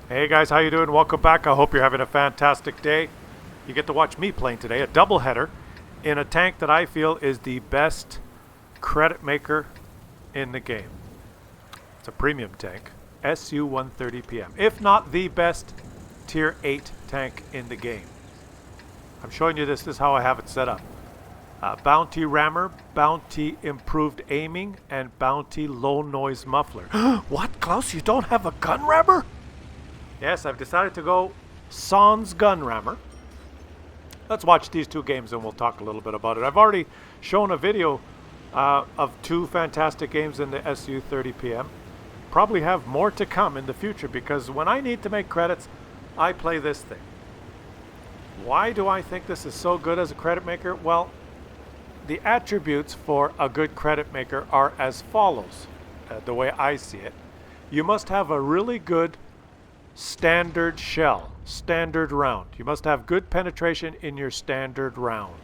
Hey guys, how you doing? Welcome back. I hope you're having a fantastic day. You get to watch me playing today, a doubleheader in a tank that I feel is the best credit maker in the game. It's a premium tank, SU-130PM, if not the best tier 8 tank in the game. I'm showing you this is how I have it set up. Bounty rammer, bounty improved aiming, and bounty low noise muffler. What, Klaus? You don't have a gun rammer? Yes, I've decided to go sans gun rammer. Let's watch these two games and we'll talk a little bit about it. I've already shown a video of two fantastic games in the SU-30PM. Probably have more to come in the future because when I need to make credits, I play this thing. Why do I think this is so good as a credit maker? Well, the attributes for a good credit maker are as follows, the way I see it. You must have a really good standard shell, standard round. You must have good penetration in your standard round.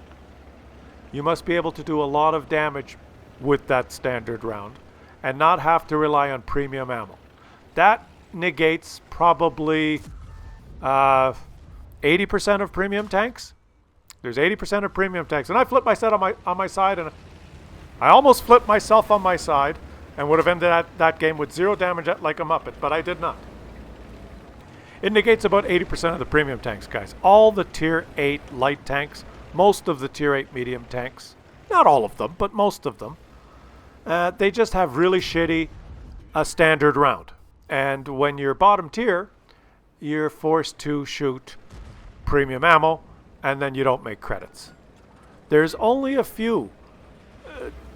You must be able to do a lot of damage with that standard round and not have to rely on premium ammo. That negates probably 80% of premium tanks. There's 80% of premium tanks, and I flipped my set on my side, and I almost flipped myself on my side and would have ended that game with 0 damage like a Muppet, but I did not. It negates about 80% of the premium tanks, guys. All the tier 8 light tanks, most of the tier 8 medium tanks, not all of them, but most of them, they just have really shitty standard round. And when you're bottom tier, you're forced to shoot premium ammo, and then you don't make credits. There's only a few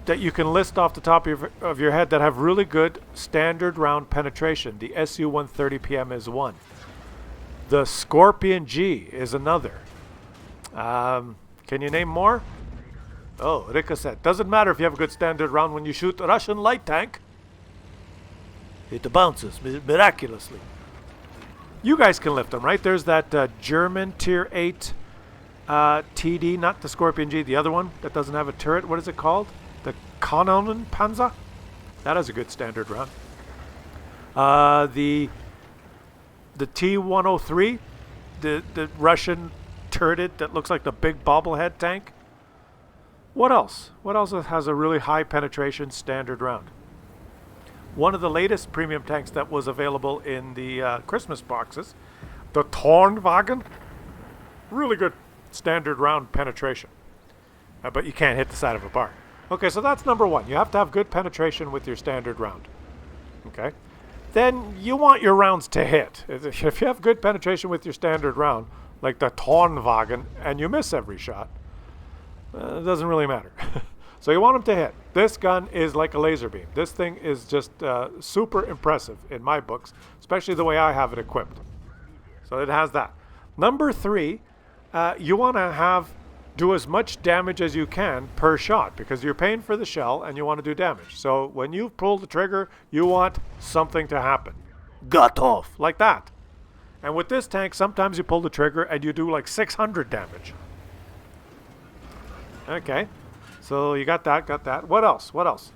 that you can list off the top of your head that have really good standard round penetration. The SU-130PM is one. The Scorpion G is another. Can you name more? Oh, Rika said, doesn't matter if you have a good standard round when you shoot a Russian light tank. It bounces miraculously. You guys can lift them, right? There's that German tier 8 TD, not the Scorpion G, the other one that doesn't have a turret. What is it called? The Kanonen Panzer? That has a good standard round. The T-103, the Russian turreted that looks like the big bobblehead tank. What else? What else has a really high penetration standard round? One of the latest premium tanks that was available in the Christmas boxes, the Tornwagen. Really good standard round penetration. But you can't hit the side of a bar. Okay, so that's number one. You have to have good penetration with your standard round. Okay? Then you want your rounds to hit. If you have good penetration with your standard round, like the Tornwagen, and you miss every shot, it doesn't really matter. So you want them to hit. This gun is like a laser beam. This thing is just super impressive in my books, especially the way I have it equipped. So it has that. Number three, you want to do as much damage as you can per shot because you're paying for the shell and you want to do damage. So when you pull the trigger, you want something to happen. Gut off, like that. And with this tank, sometimes you pull the trigger and you do like 600 damage. Okay, so you got that. What else?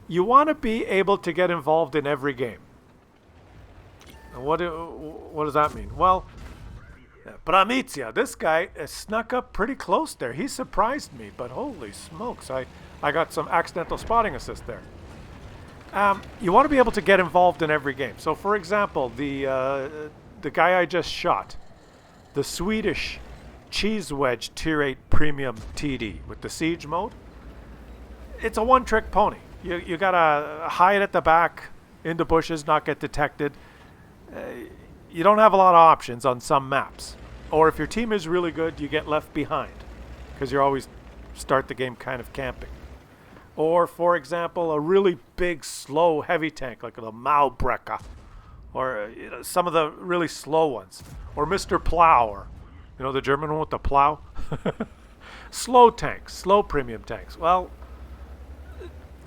You want to be able to get involved in every game. And what does that mean? Well, Pramizia, this guy snuck up pretty close there. He surprised me, but holy smokes, I got some accidental spotting assist there. You want to be able to get involved in every game. So, for example, the guy I just shot, the Swedish Cheese Wedge Tier 8 Premium TD with the Siege mode, it's a one-trick pony. You gotta hide at the back in the bushes, not get detected. You don't have a lot of options on some maps. Or if your team is really good, you get left behind because you always start the game kind of camping. Or, for example, a really big, slow, heavy tank like the Maubrecker, or some of the really slow ones, or Mr. Plow, or the German one with the plow. Slow tanks, slow premium tanks. Well,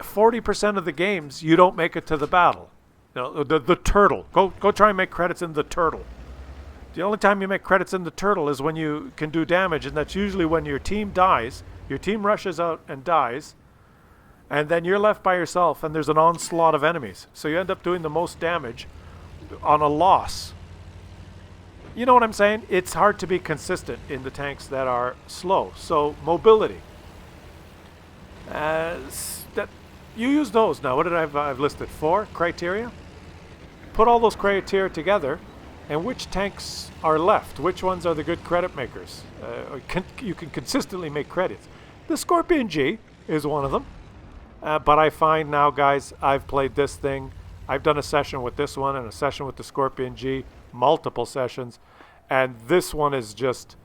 40% of the games you don't make it to the battle. The turtle. Go try and make credits in the turtle. The only time you make credits in the turtle is when you can do damage, and that's usually when your team dies. Your team rushes out and dies, and then you're left by yourself, and there's an onslaught of enemies. So you end up doing the most damage on a loss. You know what I'm saying? It's hard to be consistent in the tanks that are slow. So mobility. That you use those now. What did I've listed? 4 criteria. Put all those criteria together, and which tanks are left? Which ones are the good credit makers? You can consistently make credits. The Scorpion G is one of them. But I find now, guys, I've played this thing. I've done a session with this one and a session with the Scorpion G, multiple sessions, and this one is just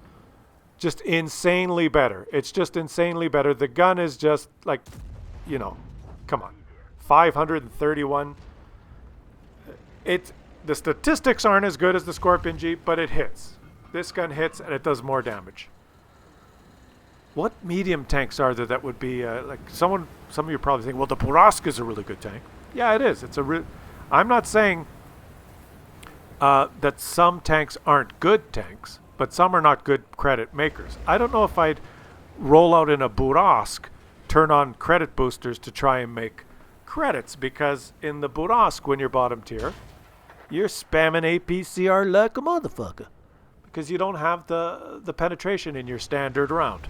insanely better. It's just insanely better. The gun is just like, you know, come on, 531. The statistics aren't as good as the Scorpion G, but it hits. This gun hits and it does more damage. What medium tanks are there that would be like some of you probably think, well, the Burask is a really good tank. Yeah, it is. I'm not saying that some tanks aren't good tanks, but some are not good credit makers. I don't know if I'd roll out in a Burask, turn on credit boosters to try and make credits, because in the Burask, when you're bottom tier, you're spamming APCR like a motherfucker because you don't have the penetration in your standard round.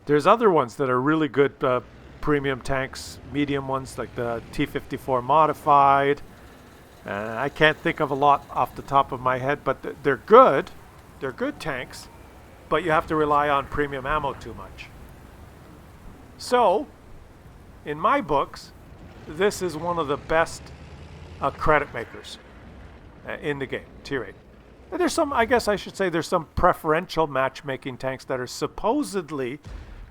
There's other ones that are really good premium tanks, medium ones like the T-54 modified. I can't think of a lot off the top of my head, but they're good. They're good tanks, but you have to rely on premium ammo too much. So, in my books, this is one of the best credit makers in the game, tier 8. And there's some, I guess I should say, there's some preferential matchmaking tanks that are supposedly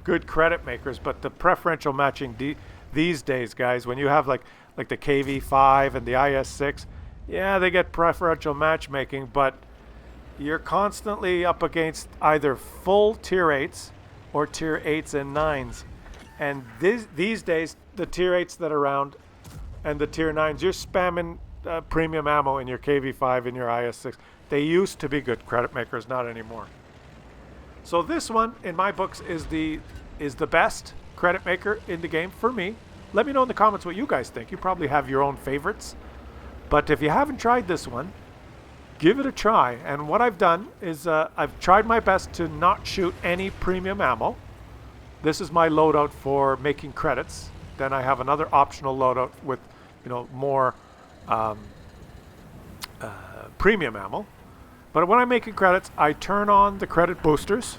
good credit makers, but the preferential matching these days, guys, when you have like the KV5 and the IS6, yeah, they get preferential matchmaking, but you're constantly up against either full tier 8s or tier 8s and 9s. And these days, the tier 8s that are around and the tier 9s, you're spamming premium ammo in your KV5 and your IS6. They used to be good credit makers, not anymore. So this one, in my books, is the best credit maker in the game for me. Let me know in the comments what you guys think. You probably have your own favorites. But if you haven't tried this one, give it a try. And what I've done is I've tried my best to not shoot any premium ammo. This is my loadout for making credits. Then I have another optional loadout with, more premium ammo. But when I'm making credits, I turn on the credit boosters.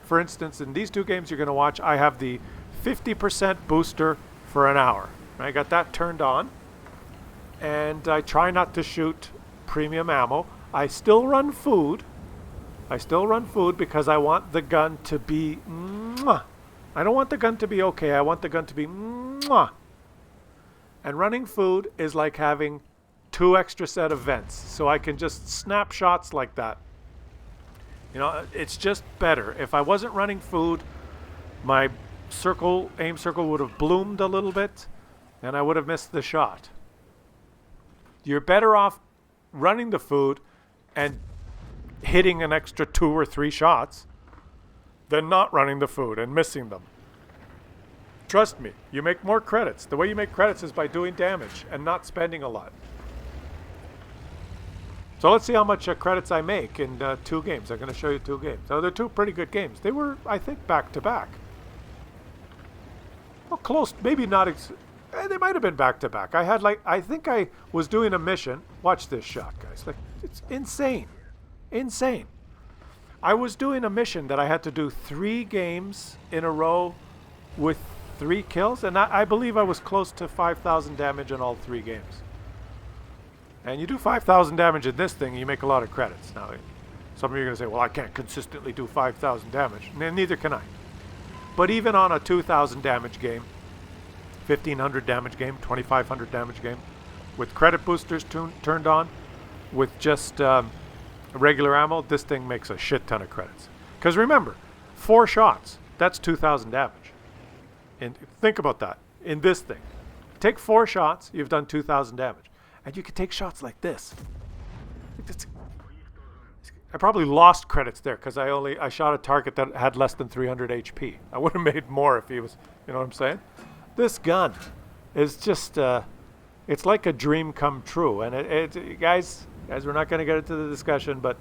For instance, in these 2 games you're going to watch, I have the 50% booster for an hour. I got that turned on. And I try not to shoot premium ammo. I still run food. Because I want the gun to be mwah. I don't want the gun to be okay. I want the gun to be mwah. And running food is like having 2 extra set of vents. So I can just snap shots like that. It's just better. If I wasn't running food, my aim circle would have bloomed a little bit and I would have missed the shot. You're better off running the food and hitting an extra 2 or 3 shots than not running the food and missing them. Trust me, you make more credits. The way you make credits is by doing damage and not spending a lot. So let's see how much credits I make in 2 games. I'm going to show you 2 games. So they're 2 pretty good games. They were, I think, back to back. Well, close, maybe not. They might have been back to back. I think I was doing a mission. Watch this shot, guys. It's insane. Insane. I was doing a mission that I had to do 3 games in a row with 3 kills, and I believe I was close to 5,000 damage in all 3 games. And you do 5,000 damage in this thing, and you make a lot of credits. Now, some of you are going to say, well, I can't consistently do 5,000 damage. Neither can I. But even on a 2,000 damage game, 1,500 damage game, 2,500 damage game, with credit boosters turned on, with just regular ammo, this thing makes a shit ton of credits. Because remember, 4 shots, that's 2,000 damage. And think about that. In this thing, take 4 shots, you've done 2,000 damage. And you can take shots like this. I probably lost credits there because I shot a target that had less than 300 HP. I would have made more if he was, you know what I'm saying? This gun is just, It's like a dream come true. And guys, we're not going to get into the discussion, but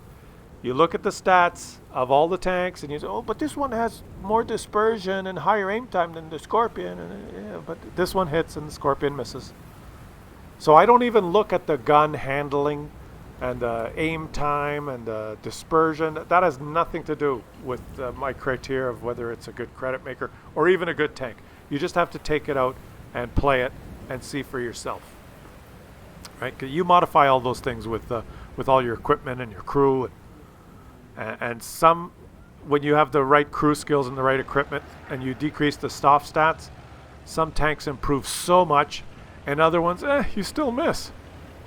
you look at the stats of all the tanks, and you say, "Oh, but this one has more dispersion and higher aim time than the Scorpion." And yeah, but this one hits and the Scorpion misses. So I don't even look at the gun handling and the aim time and the dispersion. That has nothing to do with my criteria of whether it's a good credit maker or even a good tank. You just have to take it out and play it and see for yourself. Right? 'Cause you modify all those things with all your equipment and your crew. And some, when you have the right crew skills and the right equipment and you decrease the soft stats, some tanks improve so much, and other ones, you still miss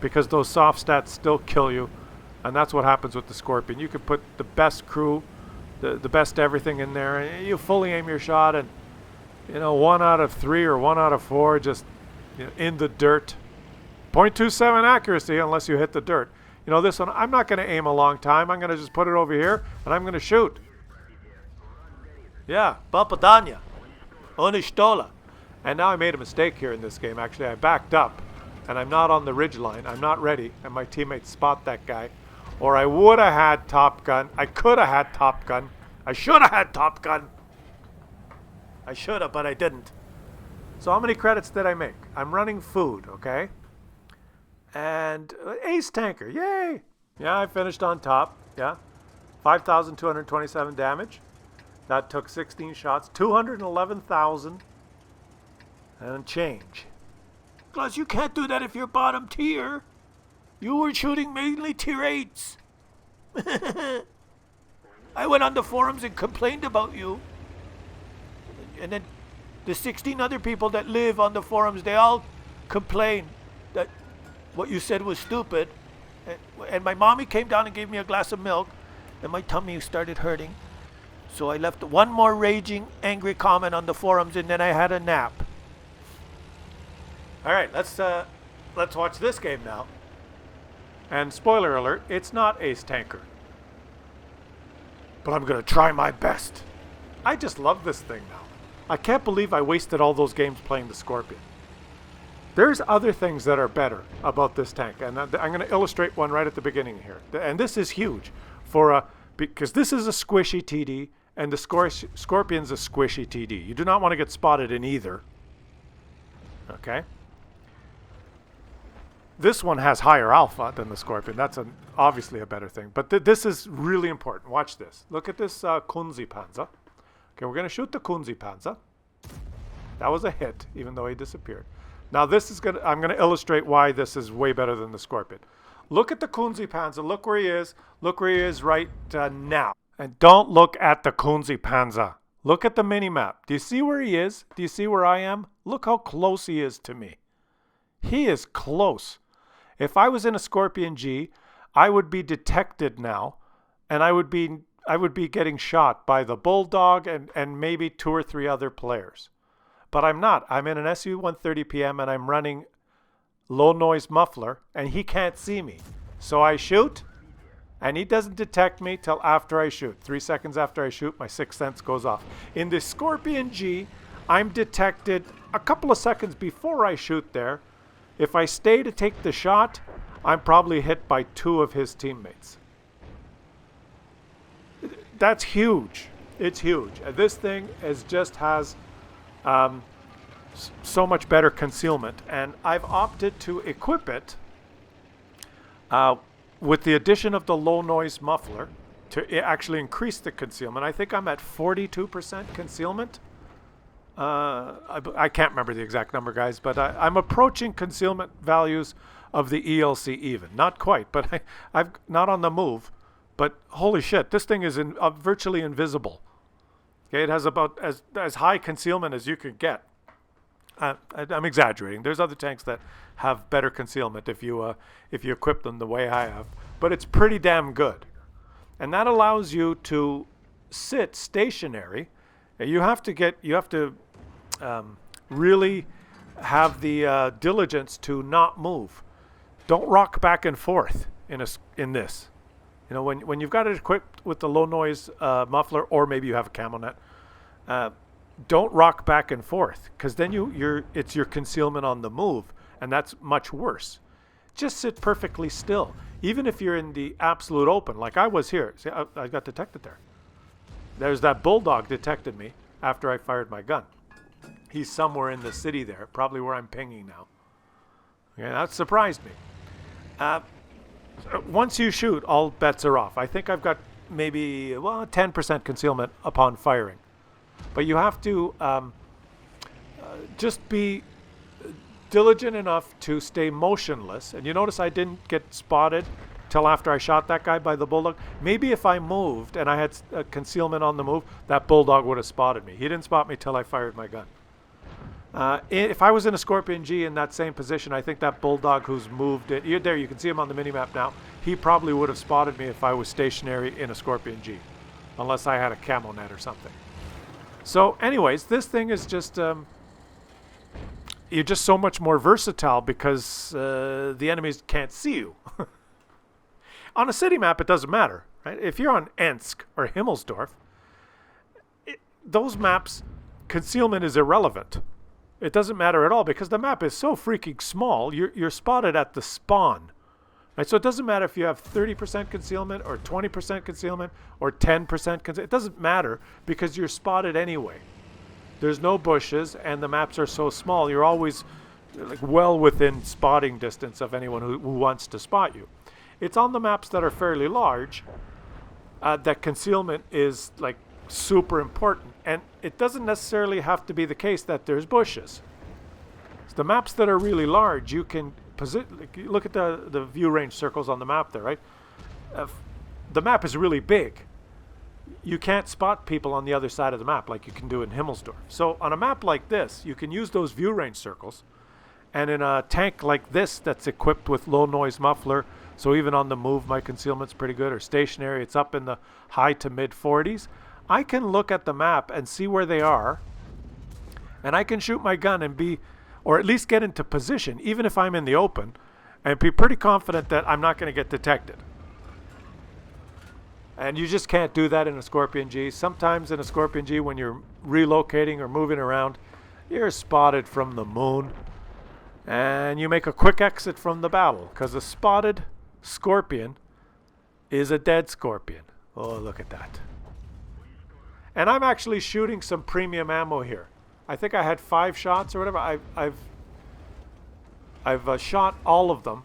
because those soft stats still kill you. And that's what happens with the Scorpion. You can put the best crew, the best everything in there, and you fully aim your shot, and 1 out of 3 or 1 out of 4 just in the dirt. 0.27 accuracy unless you hit the dirt. This one, I'm not going to aim a long time. I'm going to just put it over here, and I'm going to shoot. Yeah, Papadanya. Onishtola. And now I made a mistake here in this game. Actually, I backed up, and I'm not on the ridge line. I'm not ready, and my teammates spot that guy. Or I would have had Top Gun. I could have had Top Gun. I should have had Top Gun. I should have, but I didn't. So how many credits did I make? I'm running food, okay? And ace tanker, yay! Yeah, I finished on top, yeah. 5,227 damage. That took 16 shots, 211,000 and change. Claus, you can't do that if you're bottom tier. You were shooting mainly tier 8s. I went on the forums and complained about you. And then the 16 other people that live on the forums, they all complained that what you said was stupid. And my mommy came down and gave me a glass of milk, and my tummy started hurting. So I left one more raging, angry comment on the forums, and then I had a nap. All right, let's watch this game now. And spoiler alert, it's not ace tanker. But I'm going to try my best. I just love this thing now. I can't believe I wasted all those games playing the Scorpion. There's other things that are better about this tank, and I'm going to illustrate one right at the beginning here. And this is huge because this is a squishy TD, and the Scorpion's a squishy TD. You do not want to get spotted in either. Okay? This one has higher alpha than the Scorpion. That's obviously a better thing. But this is really important. Watch this. Look at this Kunzi-Panzer. Okay, we're going to shoot the Kunzi-Panzer. That was a hit, even though he disappeared. Now I'm going to illustrate why this is way better than the Scorpion. Look at the Kunzi-Panzer. Look where he is. Look where he is right now. And don't look at the Kunzi-Panzer. Look at the mini-map. Do you see where he is? Do you see where I am? Look how close he is to me. He is close. If I was in a Scorpion G, I would be detected now, and I would be getting shot by the Bulldog and maybe 2 or 3 other players. But I'm not. I'm in an SU-130PM, and I'm running low noise muffler, and he can't see me. So I shoot, and he doesn't detect me till after I shoot. 3 seconds after I shoot, my sixth sense goes off. In the Scorpion G, I'm detected a couple of seconds before I shoot there. If I stay to take the shot, I'm probably hit by 2 of his teammates. That's huge. It's huge. This thing has so much better concealment, and I've opted to equip it with the addition of the low noise muffler to actually increase the concealment. I think I'm at 42% concealment. I can't remember the exact number, guys, but I'm approaching concealment values of the ELC even. Not quite, but I've not on the move. But holy shit, this thing is virtually invisible. Okay, it has about as high concealment as you could get. I'm exaggerating. There's other tanks that have better concealment if you equip them the way I have, but it's pretty damn good, and that allows you to sit stationary. You have to really have the diligence to not move. Don't rock back and forth in this. You know, when you've got it equipped with the low noise muffler, or maybe you have a camo net, don't rock back and forth, because then it's your concealment on the move, and that's much worse. Just sit perfectly still. Even if you're in the absolute open, like I was here. See, I got detected there. There's that bulldog detected me after I fired my gun. He's somewhere in the city there, probably where I'm pinging now. Yeah, that surprised me. Once you shoot, all bets are off. I think I've got maybe 10% concealment upon firing. But you have to just be diligent enough to stay motionless. And you notice I didn't get spotted till after I shot that guy by the bulldog. Maybe if I moved and I had concealment on the move, that bulldog would have spotted me. He didn't spot me till I fired my gun. If I was in a Scorpion G in that same position, I think that bulldog who's moved it, there you can see him on the minimap now, he probably would have spotted me if I was stationary in a Scorpion G, unless I had a camo net or something. So anyways, this thing is just, you're just so much more versatile because the enemies can't see you. On a city map, it doesn't matter, right? If you're on Ensk or Himmelsdorf, those maps, concealment is irrelevant. It doesn't matter at all because the map is so freaking small. You're spotted at the spawn, right? So it doesn't matter if you have 30% concealment or 20% concealment or 10% concealment. It doesn't matter because you're spotted anyway. There's no bushes and the maps are so small. You're always like well within spotting distance of anyone who wants to spot you. It's on the maps that are fairly large that concealment is like super important, and it doesn't necessarily have to be the case that there's bushes. So the maps that are really large, you can look at the view range circles on the map there, right? The map is really big. You can't spot people on the other side of the map like you can do in Himmelsdorf. So on a map like this, you can use those view range circles, and in a tank like this that's equipped with low noise muffler, so even on the move my concealment's pretty good, or stationary, it's up in the high to mid 40s. I can look at the map and see where they are, and I can shoot my gun and be, or at least get into position, even if I'm in the open, and be pretty confident that I'm not going to get detected. And you just can't do that in a Scorpion G. Sometimes in a Scorpion G, when you're relocating or moving around, you're spotted from the moon, and you make a quick exit from the battle, because a spotted Scorpion is a dead Scorpion. Oh, look at that. And I'm actually shooting some premium ammo here. I think I had 5 shots or whatever. I've shot all of them.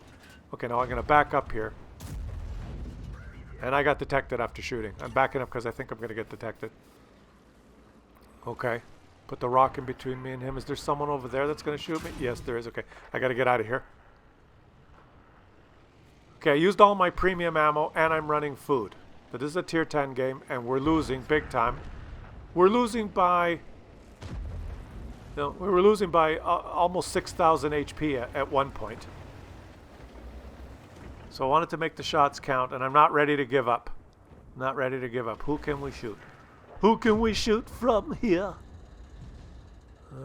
Okay, now I'm going to back up here. And I got detected after shooting. I'm backing up because I think I'm going to get detected. Okay. Put the rock in between me and him. Is there someone over there that's going to shoot me? Yes, there is. Okay. I got to get out of here. Okay, I used all my premium ammo and I'm running food. But this is a tier 10 game and we're losing big time. We're losing by... No, we were losing by almost 6,000 HP at one point. So I wanted to make the shots count, and I'm not ready to give up. Not ready to give up. Who can we shoot? Who can we shoot from here?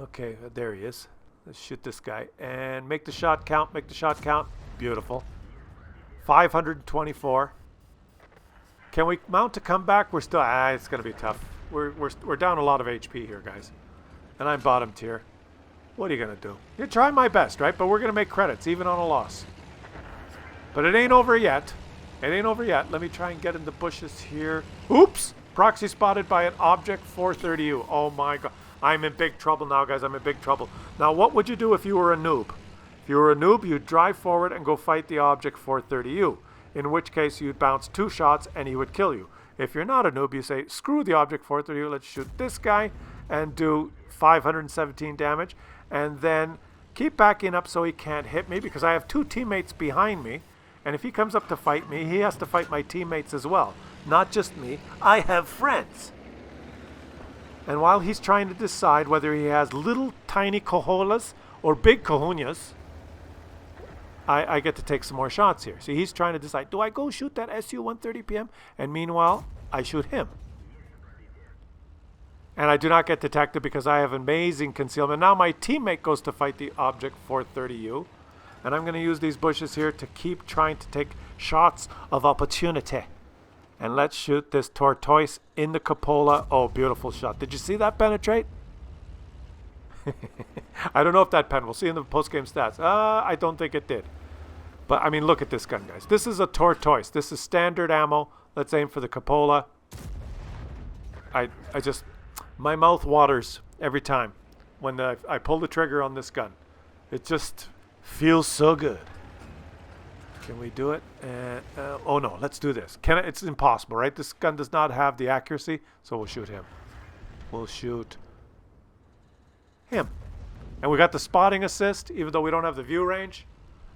Okay, there he is. Let's shoot this guy. And make the shot count, make the shot count. Beautiful. 524. Can we mount a comeback? We're still... it's going to be tough. We're down a lot of HP here, guys. And I'm bottom tier. What are you going to do? You try my best, right? But we're going to make credits, even on a loss. But it ain't over yet. It ain't over yet. Let me try and get in the bushes here. Oops! Proxy spotted by an object 430U. Oh my god. I'm in big trouble now, guys. I'm in big trouble. Now, what would you do if you were a noob? If you were a noob, you'd drive forward and go fight the object 430U. In which case, you'd bounce 2 shots and he would kill you. If you're not a noob, you say, screw the object 430U. Let's shoot this guy and do 517 damage. And then keep backing up so he can't hit me because I have 2 teammates behind me. And if he comes up to fight me, he has to fight my teammates as well. Not just me. I have friends. And while he's trying to decide whether he has little tiny cojones or big cojones, I get to take some more shots here. See, he's trying to decide, do I go shoot that SU-130 PM? And meanwhile, I shoot him. And I do not get detected because I have amazing concealment. Now my teammate goes to fight the object 430U. And I'm going to use these bushes here to keep trying to take shots of opportunity. And let's shoot this tortoise in the cupola. Oh, beautiful shot. Did you see that penetrate? I don't know if that pen, we'll see in the post-game stats. I don't think it did. But, I mean, look at this gun, guys. This is a tortoise. This is standard ammo. Let's aim for the cupola. I just, my mouth waters every time when I pull the trigger on this gun. It just feels so good. Can we do it? Oh no, let's do this. It's impossible, right? This gun does not have the accuracy, so we'll shoot him. We'll shoot him. And we got the spotting assist, even though we don't have the view range.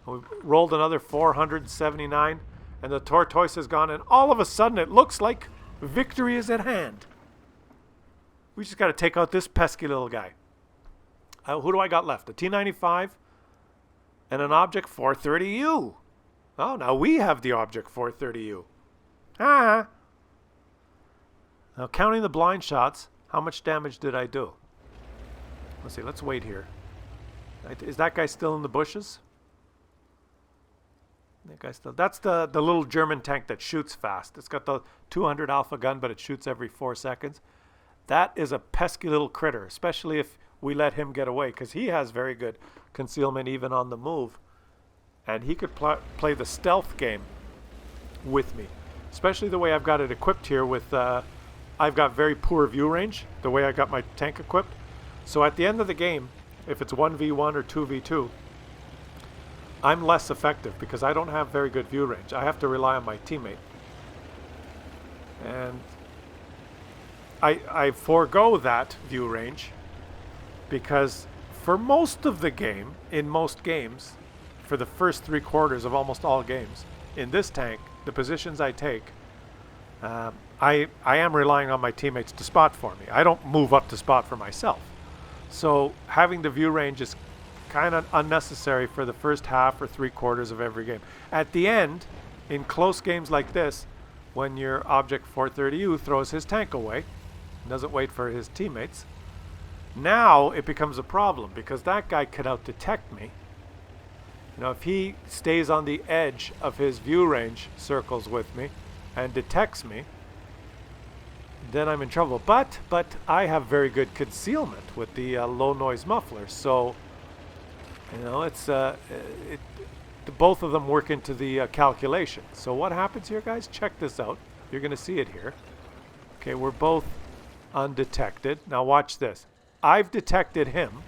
We rolled another 479, and the tortoise is gone, and all of a sudden it looks like victory is at hand. We just got to take out this pesky little guy. Who do I got left? A T-95 and an Object 430U. Oh, now we have the Object 430U. Ah. Now, counting the blind shots, how much damage did I do? Let's see. Let's wait here. Is that guy still in the bushes? That guy still. That's the little German tank that shoots fast. It's got the 200 alpha gun, but it shoots every 4 seconds. That is a pesky little critter, especially if we let him get away, because he has very good concealment even on the move. And he could play the stealth game with me, especially the way I've got it equipped here with, I've got very poor view range, the way I got my tank equipped. So at the end of the game, if it's 1v1 or 2v2, I'm less effective because I don't have very good view range. I have to rely on my teammate. And I forego that view range because for most of the game, in most games, for the first 3/4 of almost all games, in this tank, the positions I take, I am relying on my teammates to spot for me. I don't move up to spot for myself. So having the view range is kind of unnecessary for the first half or 3/4 of every game. At the end, in close games like this, when your Object 430U throws his tank away, doesn't wait for his teammates, now it becomes a problem because that guy could out-detect me. You know, if he stays on the edge of his view range circles with me and detects me, then I'm in trouble. But I have very good concealment with the low noise muffler, so you know both of them work into the calculation. So what happens here, guys? Check this out. You're going to see it here. Okay, we're both undetected. Now watch this. I've detected him.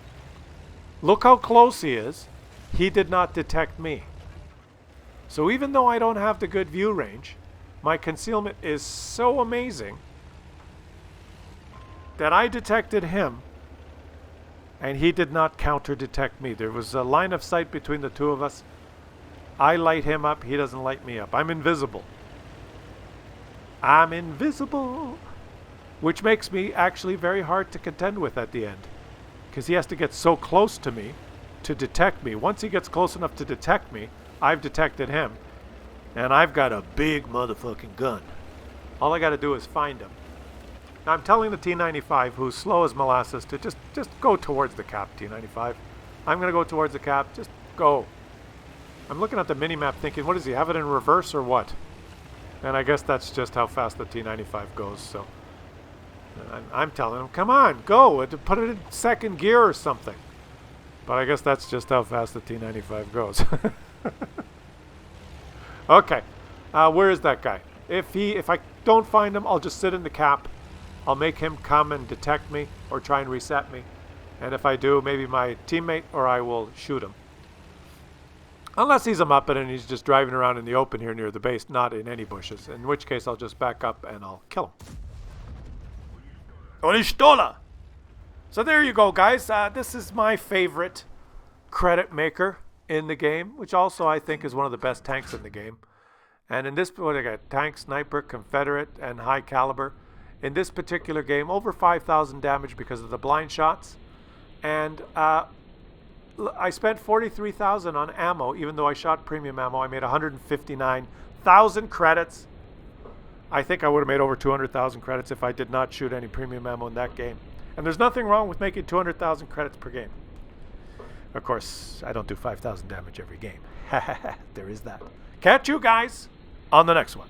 Look how close he is. He did not detect me. So even though I don't have the good view range, my concealment is so amazing that I detected him and he did not counter detect me. There was a line of sight between the two of us. I light him up, he doesn't light me up. I'm invisible. I'm invisible. Which makes me actually very hard to contend with at the end, because he has to get so close to me to detect me. Once he gets close enough to detect me, I've detected him, and I've got a big motherfucking gun. All I got to do is find him. Now I'm telling the T-95, who's slow as molasses, to just go towards the cap, T-95. I'm going to go towards the cap. Just go. I'm looking at the mini-map thinking, what does he have it in reverse or what? And I guess that's just how fast the T-95 goes, so I'm telling him, come on, go, put it in second gear or something. But I guess that's just how fast the T-95 goes. Okay, where is that guy? If I don't find him, I'll just sit in the cap. I'll make him come and detect me or try and reset me. And if I do, maybe my teammate or I will shoot him. Unless he's a Muppet and he's just driving around in the open here near the base, not in any bushes. In which case, I'll just back up and I'll kill him. Olistola! So there you go, guys. This is my favorite credit maker in the game, which also I think is one of the best tanks in the game. And in this, what I got? Tank, sniper, Confederate, and high caliber. In this particular game, over 5,000 damage because of the blind shots. And I spent 43,000 on ammo, even though I shot premium ammo. I made 159,000 credits. I think I would have made over 200,000 credits if I did not shoot any premium ammo in that game. And there's nothing wrong with making 200,000 credits per game. Of course, I don't do 5,000 damage every game. There is that. Catch you guys on the next one.